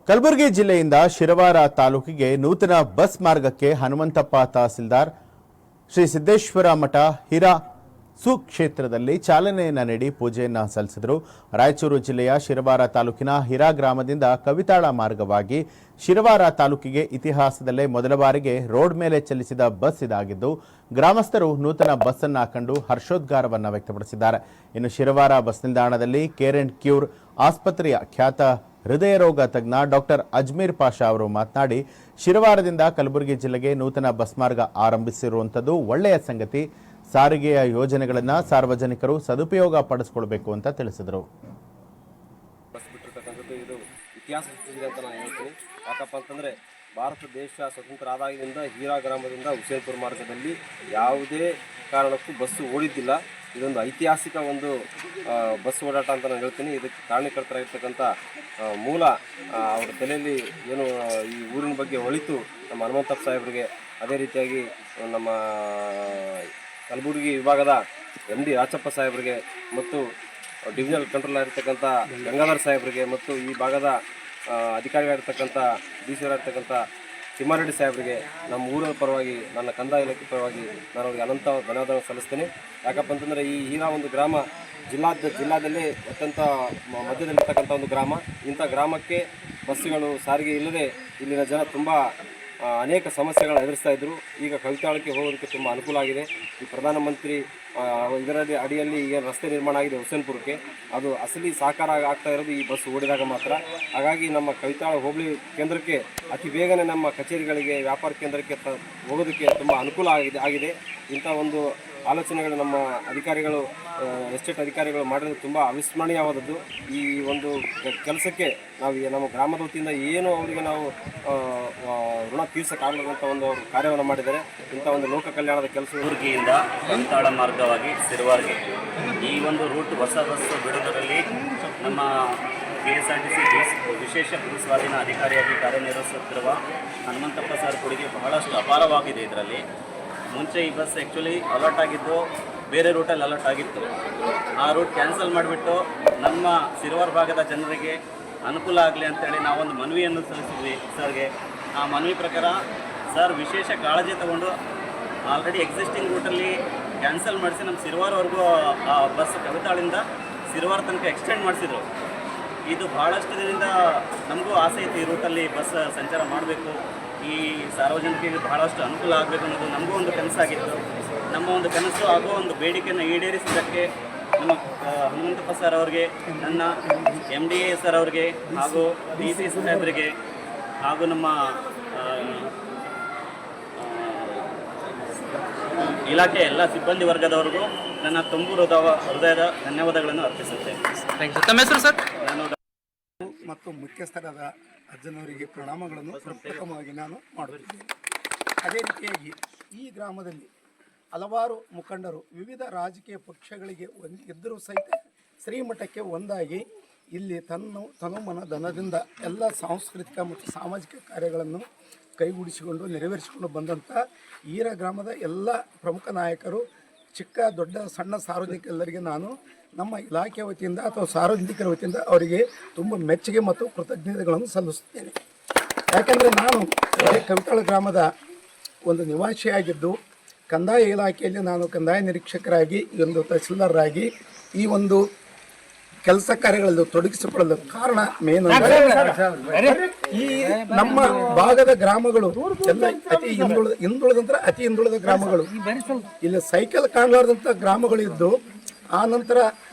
ಕಲಬುರಗಿ ಜಿಲ್ಲೆಯಿಂದ ಶಿರವಾರ ತಾಲೂಕಿಗೆ ನೂತನ ಬಸ್ ಮಾರ್ಗಕ್ಕೆ ಹನುಮಂತಪ್ಪ ತಹಸೀಲ್ದಾರ್ ಶ್ರೀ ಸಿದ್ದೇಶ್ವರ ಮಠ ಹಿರಾ ಸುಕ್ಷೇತ್ರದಲ್ಲಿ ಚಾಲನೆಯನ್ನು ನೀಡಿ ಪೂಜೆಯನ್ನು ಸಲ್ಲಿಸಿದರು. ರಾಯಚೂರು ಜಿಲ್ಲೆಯ ಶಿರವಾರ ತಾಲೂಕಿನ ಹಿರಾ ಗ್ರಾಮದಿಂದ ಕವಿತಾಳ ಮಾರ್ಗವಾಗಿ ಶಿರವಾರ ತಾಲೂಕಿಗೆ ಇತಿಹಾಸದಲ್ಲೇ ಮೊದಲ ಬಾರಿಗೆ ರೋಡ್ ಮೇಲೆ ಚಲಿಸಿದ ಬಸ್ ಇದಾಗಿದ್ದು, ಗ್ರಾಮಸ್ಥರು ನೂತನ ಬಸ್ ಅನ್ನು ಕಂಡು ಹರ್ಷೋದ್ಗಾರವನ್ನು ವ್ಯಕ್ತಪಡಿಸಿದ್ದಾರೆ. ಇನ್ನು ಶಿರವಾರ ಬಸ್ ನಿಲ್ದಾಣದಲ್ಲಿ ಕೇರ್ ಅಂಡ್ ಕ್ಯೂರ್ ಆಸ್ಪತ್ರೆಯ ಖ್ಯಾತ ಹೃದಯ ರೋಗ ತಜ್ಞ ಡಾಕ್ಟರ್ ಅಜ್ಮೀರ್ ಪಾಷಾ ಅವರು ಮಾತನಾಡಿ, ಶಿರವಾರದಿಂದ ಕಲಬುರಗಿ ಜಿಲ್ಲೆಗೆ ನೂತನ ಬಸ್ ಮಾರ್ಗ ಆರಂಭಿಸಿರುವಂಥದ್ದು ಒಳ್ಳೆಯ ಸಂಗತಿ. ಸಾರಿಗೆಯ ಯೋಜನೆಗಳನ್ನು ಸಾರ್ವಜನಿಕರು ಸದುಪಯೋಗ ಪಡಿಸಿಕೊಳ್ಳಬೇಕು ಅಂತ ತಿಳಿಸಿದರು. ಬಸ್ ಬಿಟ್ಟಿರ್ತಕ್ಕಂಥದ್ದು ಇದು ಇತಿಹಾಸ ಸೃಷ್ಟಿಸಿದೆ ಅಂತ ನಾನು ಹೇಳ್ತೀನಿ. ಯಾಕಪ್ಪ ಅಂತಂದರೆ ಭಾರತ ದೇಶ ಸ್ವತಂತ್ರ ಆದಾಗಿನಿಂದ ಹೀರಾ ಗ್ರಾಮದಿಂದ ಹುಸೇನ್ಪುರ ಮಾರ್ಗದಲ್ಲಿ ಯಾವುದೇ ಕಾರಣಕ್ಕೂ ಬಸ್ಸು ಓಡಿದ್ದಿಲ್ಲ. ಇದೊಂದು ಐತಿಹಾಸಿಕ ಒಂದು ಬಸ್ ಓಡಾಟ ಅಂತ ನಾನು ಹೇಳ್ತೀನಿ. ಇದಕ್ಕೆ ಕಾರಣಕರ್ತರಾಗಿರ್ತಕ್ಕಂಥ ಮೂಲ ಅವರ ತಲೆಯಲ್ಲಿ ಏನು ಈ ಊರಿನ ಬಗ್ಗೆ ಹೊಳಿತು ನಮ್ಮ ಹನುಮಂತಪ್ಪ ಸಾಹೇಬರಿಗೆ, ಅದೇ ರೀತಿಯಾಗಿ ನಮ್ಮ ಕಲಬುರಗಿ ವಿಭಾಗದ MD ರಾಚಪ್ಪ ಸಾಹೇಬರಿಗೆ ಮತ್ತು ಡಿವಿಷನಲ್ ಕಂಟ್ರೋಲ್ ಆಗಿರ್ತಕ್ಕಂಥ ಗಂಗಾಧರ್ ಸಾಹೇಬರಿಗೆ ಮತ್ತು ಈ ಭಾಗದ ಅಧಿಕಾರಿಗಳಿರ್ತಕ್ಕಂಥ DC ಅವರಾಗಿರ್ತಕ್ಕಂಥ ತಿಮ್ಮಾರೆಡ್ಡಿ ಸಾಹೇಬರಿಗೆ ನಮ್ಮ ಊರಿನ ಪರವಾಗಿ, ನನ್ನ ಕಂದಾಯ ಇಲಾಖೆ ಪರವಾಗಿ ನಾನು ಅವರಿಗೆ ಅನಂತ ಧನ್ಯವಾದಗಳನ್ನು ಸಲ್ಲಿಸ್ತೇನೆ. ಯಾಕಪ್ಪ ಅಂತಂದರೆ ಈ ಹೀರಾ ಒಂದು ಗ್ರಾಮ ಜಿಲ್ಲಾದಲ್ಲಿ ಅತ್ಯಂತ ಮಧ್ಯದಲ್ಲಿರ್ತಕ್ಕಂಥ ಒಂದು ಗ್ರಾಮ. ಇಂಥ ಗ್ರಾಮಕ್ಕೆ ಬಸ್ಸುಗಳು ಸಾರಿಗೆ ಇಲ್ಲದೆ ಇಲ್ಲಿನ ಜನ ತುಂಬ ಅನೇಕ ಸಮಸ್ಯೆಗಳನ್ನು ಎದುರಿಸ್ತಾ ಇದ್ದರು. ಈಗ ಕವಿತಾಳಕ್ಕೆ ಹೋಗೋದಕ್ಕೆ ತುಂಬ ಅನುಕೂಲ ಆಗಿದೆ. ಈ ಪ್ರಧಾನಮಂತ್ರಿ ಇದರಲ್ಲಿ ಅಡಿಯಲ್ಲಿ ಏನು ರಸ್ತೆ ನಿರ್ಮಾಣ ಆಗಿದೆ ಹುಸೇನ್ಪುರಕ್ಕೆ, ಅದು ಅಸಲಿ ಸಾಕಾರ ಆಗ್ತಾ ಇರೋದು ಈ ಬಸ್ ಓಡಿದಾಗ ಮಾತ್ರ. ಹಾಗಾಗಿ ನಮ್ಮ ಕವಿತಾಳ ಹೋಬಳಿ ಕೇಂದ್ರಕ್ಕೆ ಅತಿ ಬೇಗನೆ ನಮ್ಮ ಕಚೇರಿಗಳಿಗೆ, ವ್ಯಾಪಾರ ಕೇಂದ್ರಕ್ಕೆ ಹೋಗೋದಕ್ಕೆ ತುಂಬ ಅನುಕೂಲ ಆಗಿದೆ. ಇಂಥ ಒಂದು ಆಲೋಚನೆಗಳು ನಮ್ಮ ಅಧಿಕಾರಿಗಳು, ಎಸ್ಟೇಟ್ ಅಧಿಕಾರಿಗಳು ಮಾಡಿರೋದು ತುಂಬ ಅವಿಸ್ಮರಣೀಯವಾದದ್ದು. ಈ ಒಂದು ಕೆಲಸಕ್ಕೆ ನಾವು ನಮ್ಮ ಗ್ರಾಮದ ವತಿಯಿಂದ ಏನು ಅವರಿಗೆ ನಾವು ಋಣ ತೀರ್ಸೋಕ್ಕಾಗದಂಥ ಒಂದು ಅವರು ಕಾರ್ಯವನ್ನು ಮಾಡಿದ್ದಾರೆ. ಇಂಥ ಒಂದು ಲೋಕ ಕಲ್ಯಾಣದ ಕೆಲಸ ಕಲಬುರಗಿಯಿಂದ ಕವಿತಾಳ ಮಾರ್ಗವಾಗಿ ಸಿರವಾರ್ಗೆ ಈ ಒಂದು ರೂಟ್ ಹೊಸ ಬಸ್ಸು ಬಿಡುವುದರಲ್ಲಿ ನಮ್ಮ KSRTC ವಿಶೇಷ ಭೂ ಸ್ವಾಧೀನ ಅಧಿಕಾರಿಯಾಗಿ ಕಾರ್ಯನಿರ್ವಹಿಸುತ್ತಿರುವ ಹನುಮಂತಪ್ಪ ಸರ್ ಕೊಡುಗೆ ಬಹಳಷ್ಟು ಅಪಾರವಾಗಿದೆ. ಇದರಲ್ಲಿ ಮುಂಚೆ ಈ ಬಸ್ ಆ್ಯಕ್ಚುಲಿ ಅಲರ್ಟ್ ಆಗಿದ್ದು ಬೇರೆ ರೂಟಲ್ಲಿ ಅಲರ್ಟ್ ಆಗಿತ್ತು. ಆ ರೂಟ್ ಕ್ಯಾನ್ಸಲ್ ಮಾಡಿಬಿಟ್ಟು ನಮ್ಮ ಸಿರವಾರ ಭಾಗದ ಜನರಿಗೆ ಅನುಕೂಲ ಆಗಲಿ ಅಂತೇಳಿ ನಾವೊಂದು ಮನವಿಯನ್ನು ಸಲ್ಲಿಸಿದ್ವಿ ಸರ್ಗೆ. ಆ ಮನವಿ ಪ್ರಕಾರ ಸರ್ ವಿಶೇಷ ಕಾಳಜಿ ತಗೊಂಡು ಆಲ್ರೆಡಿ ಎಕ್ಸಿಸ್ಟಿಂಗ್ ರೂಟಲ್ಲಿ ಕ್ಯಾನ್ಸಲ್ ಮಾಡಿಸಿ ನಮ್ಮ ಸಿರವಾರವರೆಗೂ ಆ ಬಸ್ ಕವಿತಾಳಿಂದ ಸಿರವಾರ ತನಕ ಎಕ್ಸ್ಟೆಂಡ್ ಮಾಡಿಸಿದ್ರು. ಇದು ಭಾಳಷ್ಟು ದಿನದಿಂದ ನಮಗೂ ಆಸೆ ಇತ್ತು, ಈ ರೂಟಲ್ಲಿ ಬಸ್ ಸಂಚಾರ ಮಾಡಬೇಕು, ಈ ಸಾರ್ವಜನಿಕರಿಗೆ ಬಹಳಷ್ಟು ಅನುಕೂಲ ಆಗಬೇಕು ಅನ್ನೋದು ನಮಗೂ ಒಂದು ಕನಸಾಗಿತ್ತು. ನಮ್ಮ ಒಂದು ಕನಸು ಹಾಗೂ ಒಂದು ಬೇಡಿಕೆಯನ್ನು ಈಡೇರಿಸಿದ್ದಕ್ಕೆ ನಮ್ಮ ಹನುಮಂತಪ್ಪ ಸರ್ ಅವರಿಗೆ, ನನ್ನ MDA ಸರ್ ಅವರಿಗೆ ಹಾಗೂ DC ಸಾಹೇಬರಿಗೆ ಹಾಗೂ ನಮ್ಮ ಇಲಾಖೆ ಎಲ್ಲ ಸಿಬ್ಬಂದಿ ವರ್ಗದವರಿಗೂ ನನ್ನ ತುಂಬು ಹೃದಯದ ಧನ್ಯವಾದಗಳನ್ನು ಅರ್ಪಿಸುತ್ತೇನೆ. ತಮ್ಮ ಹೆಸರು ಸರ್? ನಾನು ಮತ್ತು ಮುಖ್ಯಸ್ಥರಾದ ಅಜ್ಜನವರಿಗೆ ಪ್ರಣಾಮಗಳನ್ನು ಪ್ರಪ್ರಥಮವಾಗಿ ನಾನು ಮಾಡುತ್ತಿದ್ದೇನೆ. ಅದೇ ರೀತಿಯಾಗಿ ಈ ಗ್ರಾಮದಲ್ಲಿ ಹಲವಾರು ಮುಖಂಡರು ವಿವಿಧ ರಾಜಕೀಯ ಪಕ್ಷಗಳಿಗೆ ಇದ್ದರೂ ಸಹಿತ ಶ್ರೀಮಠಕ್ಕೆ ಒಂದಾಗಿ ಇಲ್ಲಿ ತನುಮನ ಧನದಿಂದ ಎಲ್ಲ ಸಾಂಸ್ಕೃತಿಕ ಮತ್ತು ಸಾಮಾಜಿಕ ಕಾರ್ಯಗಳನ್ನು ಕೈಗೂಡಿಸಿಕೊಂಡು ನೆರವೇರಿಸಿಕೊಂಡು ಬಂದಂಥ ಹೀರಾ ಗ್ರಾಮದ ಎಲ್ಲ ಪ್ರಮುಖ ನಾಯಕರು, ಚಿಕ್ಕ ದೊಡ್ಡ ಸಣ್ಣ ಸಾರ್ವಜನಿಕರೆಲ್ಲರಿಗೆ ನಾನು ನಮ್ಮ ಇಲಾಖೆ ವತಿಯಿಂದ ಅಥವಾ ಸಾರ್ವಜನಿಕರ ವತಿಯಿಂದ ಅವರಿಗೆ ತುಂಬ ಮೆಚ್ಚುಗೆ ಮತ್ತು ಕೃತಜ್ಞತೆಗಳನ್ನು ಸಲ್ಲಿಸುತ್ತೇನೆ. ಯಾಕೆಂದರೆ ನಾನು ಕವಿತಾಳ ಗ್ರಾಮದ ಒಂದು ನಿವಾಸಿಯಾಗಿದ್ದು ಕಂದಾಯ ಇಲಾಖೆಯಲ್ಲಿ ನಾನು ಕಂದಾಯ ನಿರೀಕ್ಷಕರಾಗಿ, ಒಂದು ತಹಸೀಲ್ದಾರರಾಗಿ ಈ ಒಂದು ಕೆಲಸ ಕಾರ್ಯಗಳಲ್ಲಿ ತೊಡಗಿಸಿಕೊಳ್ಳಲು ಕಾರಣ ಮೇನ್ ಅಂದರೆ ಈ ನಮ್ಮ ಭಾಗದ ಗ್ರಾಮಗಳು ಎಲ್ಲ ಅತಿ ಹಿಂದುಳಿದ ಗ್ರಾಮಗಳು. ಇಲ್ಲಿ ಸೈಕಲ್ ಕಾಣಲಾರ್ದಂಥ ಗ್ರಾಮಗಳು ಇದ್ದು, ಆ ನಂತರ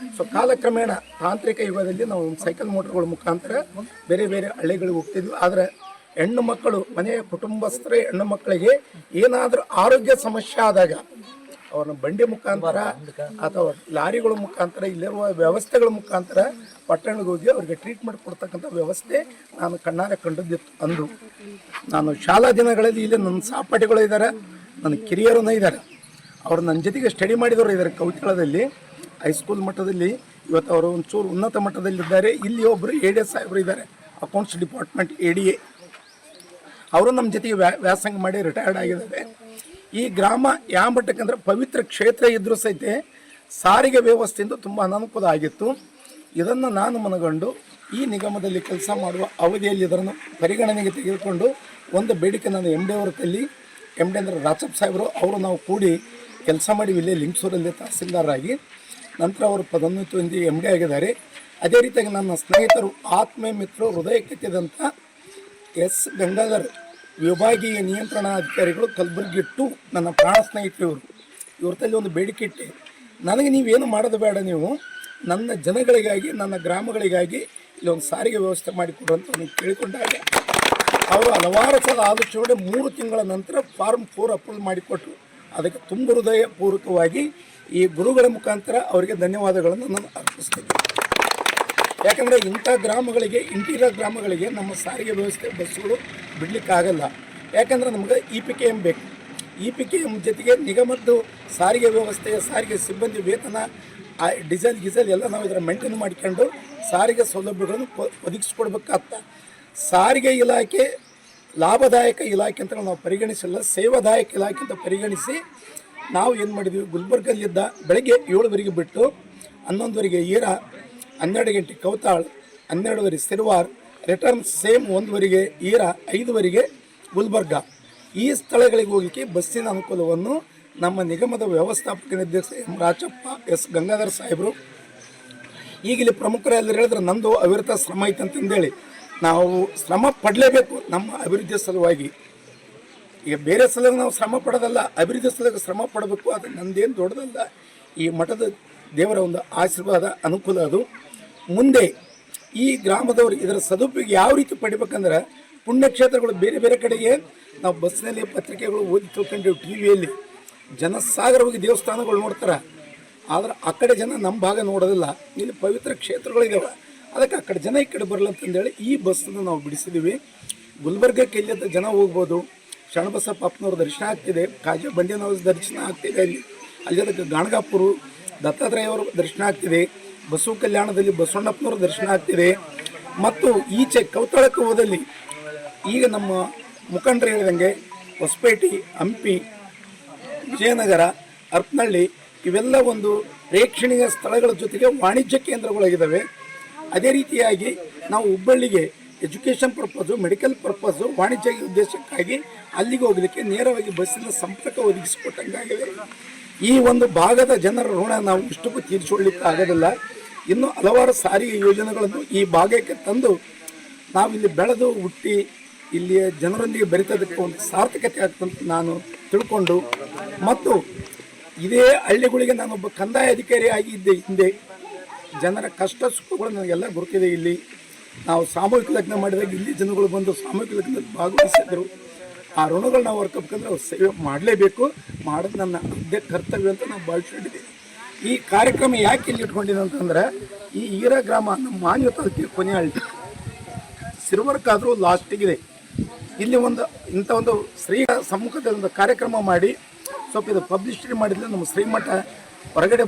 ಕಾಲಕ್ರಮೇಣ ತಾಂತ್ರಿಕ ಯುಗದಲ್ಲಿ ನಾವು ಸೈಕಲ್ ಮೋಟರ್ಗಳ ಮುಖಾಂತರ ಬೇರೆ ಬೇರೆ ಹಳ್ಳಿಗಳಿಗೆ ಹೋಗ್ತಿದ್ವಿ. ಆದರೆ ಹೆಣ್ಣು ಮಕ್ಕಳು, ಮನೆಯ ಕುಟುಂಬಸ್ಥರೇ ಹೆಣ್ಣು ಮಕ್ಕಳಿಗೆ ಏನಾದರೂ ಆರೋಗ್ಯ ಸಮಸ್ಯೆ ಆದಾಗ ಅವ್ರನ್ನ ಬಂಡಿ ಮುಖಾಂತರ ಅಥವಾ ಲಾರಿಗಳ ಮುಖಾಂತರ, ಇಲ್ಲಿರುವ ವ್ಯವಸ್ಥೆಗಳ ಮುಖಾಂತರ ಪಟ್ಟಣಕ್ಕೆ ಹೋಗಿ ಅವ್ರಿಗೆ ಟ್ರೀಟ್ಮೆಂಟ್ ಕೊಡ್ತಕ್ಕಂಥ ವ್ಯವಸ್ಥೆ ನಾನು ಕಣ್ಣಾರೆ ಕಂಡಿದ್ದಿತ್ತು. ಅಂದು ನಾನು ಶಾಲಾ ದಿನಗಳಲ್ಲಿ ಇಲ್ಲಿ ನನ್ನ ಸಹಪಾಠಿಗಳು ಇದ್ದಾರೆ, ನನ್ನ ಕಿರಿಯರನ್ನ ಇದ್ದಾರೆ, ಅವರು ನನ್ನ ಜೊತೆಗೆ ಸ್ಟಡಿ ಮಾಡಿದವರು ಇದ್ದಾರೆ. ಕವಿತಾಳದಲ್ಲಿ ಹೈಸ್ಕೂಲ್ ಮಟ್ಟದಲ್ಲಿ ಇವತ್ತು ಅವರು ಒಂಚೂರು ಉನ್ನತ ಮಟ್ಟದಲ್ಲಿದ್ದಾರೆ. ಇಲ್ಲಿ ಒಬ್ಬರು ADS ಸಾಹೇಬರು ಇದ್ದಾರೆ, ಅಕೌಂಟ್ಸ್ ಡಿಪಾರ್ಟ್ಮೆಂಟ್ ADA. ಅವರು ನಮ್ಮ ಜೊತೆಗೆ ವ್ಯಾಸಂಗ ಮಾಡಿ ರಿಟೈರ್ಡ್ ಆಗಿದ್ದಾರೆ. ಈ ಗ್ರಾಮ ಯಾವ ಮಟ್ಟಕ್ಕಂದ್ರೆ ಪವಿತ್ರ ಕ್ಷೇತ್ರ ಇದ್ದರೂ ಸಹಿತ ಸಾರಿಗೆ ವ್ಯವಸ್ಥೆಯಿಂದ ತುಂಬ ಅನಾನುಕೂಲ ಆಗಿತ್ತು. ಇದನ್ನು ನಾನು ಮನಗಂಡು ಈ ನಿಗಮದಲ್ಲಿ ಕೆಲಸ ಮಾಡುವ ಅವಧಿಯಲ್ಲಿ ಇದನ್ನು ಪರಿಗಣನೆಗೆ ತೆಗೆದುಕೊಂಡು ಒಂದು ಬೇಡಿಕೆ ನಾನು ಎಮ್ ಡಿ ಅವರ ಕಲ್ಲಿ ಎಮ್ ಡಿ ಅಂದರೆ ರಾಚಪ್ಪ ಸಾಹೇಬರು ಅವರು ನಾವು ಕೂಡಿ ಕೆಲಸ ಮಾಡಿ ಇಲ್ಲೇ ಲಿಂಗಸೂರಲ್ಲಿ ತಹಸೀಲ್ದಾರಾಗಿ ನಂತರ ಅವರು ಪದೋನ್ನತಿ ಹೊಂದಿ ಎಮ್ ಡಿ ಆಗಿದ್ದಾರೆ. ಅದೇ ರೀತಿಯಾಗಿ ನನ್ನ ಸ್ನೇಹಿತರು ಆತ್ಮೀಯ ಮಿತ್ರರು ಹೃದಯ ಕೆತ್ತಿದಂಥ ಎಸ್ ಗಂಗಾಧರ್ ವಿಭಾಗೀಯ ನಿಯಂತ್ರಣಾಧಿಕಾರಿಗಳು ಕಲಬುರಗಿ 2 ನನ್ನ ಪ್ರಾಣ ಸ್ನೇಹಿತರು ಇವ್ರ ತಲ್ಲಿ ಒಂದು ಬೇಡಿಕೆ ಇಟ್ಟೆ, ನನಗೆ ನೀವೇನು ಮಾಡೋದು ಬೇಡ, ನೀವು ನನ್ನ ಜನಗಳಿಗಾಗಿ ನನ್ನ ಗ್ರಾಮಗಳಿಗಾಗಿ ಇಲ್ಲಿ ಒಂದು ಸಾರಿಗೆ ವ್ಯವಸ್ಥೆ ಮಾಡಿಕೊಡು ಅಂತ ನೀವು ಕೇಳಿಕೊಂಡಾಗ ಅವರು ಹಲವಾರು ಸಲ ಆಲೋಚನೆ 3 ತಿಂಗಳ ನಂತರ ಫಾರ್ಮ್ 4 ಅಪ್ರೂವ್ ಮಾಡಿಕೊಟ್ರು. ಅದಕ್ಕೆ ತುಂಬ ಹೃದಯಪೂರ್ವಕವಾಗಿ ಈ ಗುರುಗಳ ಮುಖಾಂತರ ಅವರಿಗೆ ಧನ್ಯವಾದಗಳನ್ನು ನಾನು ಅರ್ಪಿಸ್ತೇನೆ. ಯಾಕಂದರೆ ಇಂಥ ಗ್ರಾಮಗಳಿಗೆ ಇಂಟೀರಿಯರ್ ಗ್ರಾಮಗಳಿಗೆ ನಮ್ಮ ಸಾರಿಗೆ ವ್ಯವಸ್ಥೆ ಬಸ್ಸುಗಳು ಬಿಡಲಿಕ್ಕಾಗಲ್ಲ. ಯಾಕಂದರೆ ನಮ್ಗೆ EPKM ಬೇಕು. EPKM ಜೊತೆಗೆ ನಿಗಮದ್ದು ಸಾರಿಗೆ ವ್ಯವಸ್ಥೆ, ಸಾರಿಗೆ ಸಿಬ್ಬಂದಿ ವೇತನ, ಡೀಸೆಲ್ ಎಲ್ಲ ನಾವು ಇದರ ಮೇಂಟೈನ್ ಮಾಡಿಕೊಂಡು ಸಾರಿಗೆ ಸೌಲಭ್ಯಗಳನ್ನು ಒದಗಿಸ್ಕೊಡ್ಬೇಕಾಗ್ತ. ಸಾರಿಗೆ ಇಲಾಖೆ ಲಾಭದಾಯಕ ಇಲಾಖೆ ಅಂತ ನಾವು ಪರಿಗಣಿಸಿಲ್ಲ, ಸೇವಾದಾಯಕ ಇಲಾಖೆ ಅಂತ ಪರಿಗಣಿಸಿ ನಾವು ಏನು ಮಾಡಿದ್ವಿ, ಗುಲ್ಬರ್ಗಲ್ಲಿದ್ದ ಬೆಳಗ್ಗೆ 7 ಬಿಟ್ಟು 11 ಈರಾ, 12 ಗಂಟೆ ಕೌತಾಳ್, 12 ಸಿರ್ವಾರ್, ರಿಟರ್ನ್ ಸೇಮ್ 1 ಈರಾ, 5 ಗುಲ್ಬರ್ಗ. ಈ ಸ್ಥಳಗಳಿಗೆ ಹೋಗಲಿಕ್ಕೆ ಬಸ್ಸಿನ ಅನುಕೂಲವನ್ನು ನಮ್ಮ ನಿಗಮದ ವ್ಯವಸ್ಥಾಪಕ ನಿರ್ದೇಶಕ ಎಂ ರಾಚಪ್ಪ ಎಸ್ ಗಂಗಾಧರ್ ಸಾಹೇಬರು ಈಗಲೇ ಪ್ರಮುಖರೆಲ್ಲರೂ ಹೇಳಿದ್ರೆ ನಂದು ಅವಿರತ ಶ್ರಮ ಐತೆ ಅಂತಂದೇಳಿ ನಾವು ಶ್ರಮ ಪಡಲೇಬೇಕು ನಮ್ಮ ಅಭಿವೃದ್ಧಿ ಸಲುವಾಗಿ. ಈಗ ಬೇರೆ ಸಲುವಾಗಿ ನಾವು ಶ್ರಮ ಪಡೋದಲ್ಲ, ಅಭಿವೃದ್ಧಿ ಸಲುವಾಗಿ ಶ್ರಮ ಪಡಬೇಕು. ಅದು ನಂದೇನು ದೊಡ್ಡದಲ್ಲ, ಈ ಮಠದ ದೇವರ ಒಂದು ಆಶೀರ್ವಾದ ಅನುಕೂಲ. ಅದು ಮುಂದೆ ಈ ಗ್ರಾಮದವರು ಇದರ ಸದುಪಯೋಗ ಯಾವ ರೀತಿ ಪಡಿಬೇಕಂದ್ರೆ, ಪುಣ್ಯಕ್ಷೇತ್ರಗಳು ಬೇರೆ ಬೇರೆ ಕಡೆಗೆ ನಾವು ಬಸ್ನಲ್ಲಿ ಪತ್ರಿಕೆಗಳು ಓದಿ ತಿಳ್ಕೊಂಡಿವಿ, ಟಿ ವಿಯಲ್ಲಿ ಜನಸಾಗರವಾಗಿ ದೇವಸ್ಥಾನಗಳು ನೋಡ್ತಾರೆ. ಆದ್ರೆ ಆ ಕಡೆ ಜನ ನಮ್ಮ ಭಾಗ ನೋಡೋದಿಲ್ಲ. ಇಲ್ಲಿ ಪವಿತ್ರ ಕ್ಷೇತ್ರಗಳಿದ್ದಾವೆ, ಅದಕ್ಕೆ ಆ ಕಡೆ ಜನ ಈ ಕಡೆ ಬರಲ್ಲ ಅಂತಂದೇಳಿ ಈ ಬಸ್ಸನ್ನು ನಾವು ಬಿಡಿಸಿದ್ದೀವಿ. ಗುಲ್ಬರ್ಗಕ್ಕೆ ಇಲ್ಲದ ಜನ ಹೋಗ್ಬೋದು. ಶರಣಬಸಪ್ಪ ಅಪ್ಪನವ್ರ ದರ್ಶನ ಆಗ್ತಿದೆ, ಕಾಜಾ ಬಂಡಿಯವ್ರ ದರ್ಶನ ಆಗ್ತಿದೆ, ಅಲ್ಲಿ ಅದಕ್ಕೆ ಗಾಣಗಾಪುರ ದತ್ತಾತ್ರೇಯ ಅವರ ದರ್ಶನ ಆಗ್ತಿದೆ, ಬಸವ ಕಲ್ಯಾಣದಲ್ಲಿ ಬಸವಣ್ಣಪ್ಪನವ್ರ ದರ್ಶನ ಆಗ್ತಿದೆ. ಮತ್ತು ಈಚೆ ಕೌತಾಳಕ್ಕೆ ಹೋದಲ್ಲಿ ಈಗ ನಮ್ಮ ಮುಖಂಡರು ಹೇಳಿದಂಗೆ ಹೊಸಪೇಟೆ, ಹಂಪಿ, ವಿಜಯನಗರ, ಹರಪನಹಳ್ಳಿ ಇವೆಲ್ಲ ಒಂದು ಪ್ರೇಕ್ಷಣೀಯ ಸ್ಥಳಗಳ ಜೊತೆಗೆ ವಾಣಿಜ್ಯ ಕೇಂದ್ರಗಳಾಗಿದ್ದಾವೆ. ಅದೇ ರೀತಿಯಾಗಿ ನಾವು ಹುಬ್ಬಳ್ಳಿಗೆ ಎಜುಕೇಷನ್ ಪರ್ಪಸು, ಮೆಡಿಕಲ್ ಪರ್ಪಸು, ವಾಣಿಜ್ಯ ಉದ್ದೇಶಕ್ಕಾಗಿ ಅಲ್ಲಿಗೆ ಹೋಗಲಿಕ್ಕೆ ನೇರವಾಗಿ ಬಸ್ಸಿನ ಸಂಪರ್ಕ ಒದಗಿಸಿಕೊಟ್ಟಂಗಾಗಿದೆ. ಈ ಒಂದು ಭಾಗದ ಜನರ ಋಣ ನಾವು ಇಷ್ಟಕ್ಕೂ ತೀರಿಸಿಕೊಳ್ಳಲಿಕ್ಕೆ ಆಗೋದಿಲ್ಲ. ಇನ್ನು ಹಲವಾರು ಸಾರಿಗೆ ಯೋಜನೆಗಳನ್ನು ಈ ಭಾಗಕ್ಕೆ ತಂದು ನಾವಿಲ್ಲಿ ಬೆಳೆದು ಹುಟ್ಟಿ ಇಲ್ಲಿಯ ಜನರೊಂದಿಗೆ ಬೆರೆತೋದಕ್ಕೆ ಒಂದು ಸಾರ್ಥಕತೆ ಆಗ್ತಂತ ನಾನು ತಿಳ್ಕೊಂಡು, ಮತ್ತು ಇದೇ ಹಳ್ಳಿಗಳಿಗೆ ನಾನೊಬ್ಬ ಕಂದಾಯ ಅಧಿಕಾರಿ ಆಗಿದ್ದೆ ಹಿಂದೆ. ಜನರ ಕಷ್ಟ ಸುಖಗಳು ನನಗೆಲ್ಲ ಗೊತ್ತಿದೆ. ಇಲ್ಲಿ ನಾವು ಸಾಮೂಹಿಕ ಲಗ್ನ ಮಾಡಿದಾಗ ಇಲ್ಲಿ ಜನಗಳು ಬಂದು ಸಾಮೂಹಿಕ ಲಗ್ನದಲ್ಲಿ ಭಾಗವಹಿಸಿದ್ರು. ಆ ಋಣಗಳು ನಾವು ಹೊರ್ಕಬೇಕಂದ್ರೆ ಅವ್ರು ಸೇವೆ ಮಾಡಲೇಬೇಕು, ಮಾಡೋದು ನನ್ನ ಅದೇ ಕರ್ತವ್ಯ ಅಂತ ನಾವು ಭಾವಿಸ್ಕೊಂಡಿದ್ದೀವಿ. ಈ ಕಾರ್ಯಕ್ರಮ ಯಾಕೆ ಇಲ್ಲಿ ಇಟ್ಕೊಂಡಿದ್ದು ಅಂತಂದ್ರೆ, ಈ ಈರಾ ಗ್ರಾಮ ನಮ್ಮ ಮಾನ್ಯ ತಾಲೂಕಿನ ಕೊನೆ ಹಳ್ಳಿ, ಸಿರ್ವರ್ಕಾದರೂ ಲಾಸ್ಟಿಗಿದೆ. ಇಲ್ಲಿ ಇಂಥ ಒಂದು ಶ್ರೀ ಸಮ್ಮುಖದ ಒಂದು ಕಾರ್ಯಕ್ರಮ ಮಾಡಿ ಸ್ವಲ್ಪ ಇದು ಪಬ್ಲಿಸಿಟಿ ಮಾಡಿದ್ರೆ ನಮ್ಮ ಶ್ರೀಮಠ ಹೊರಗಡೆ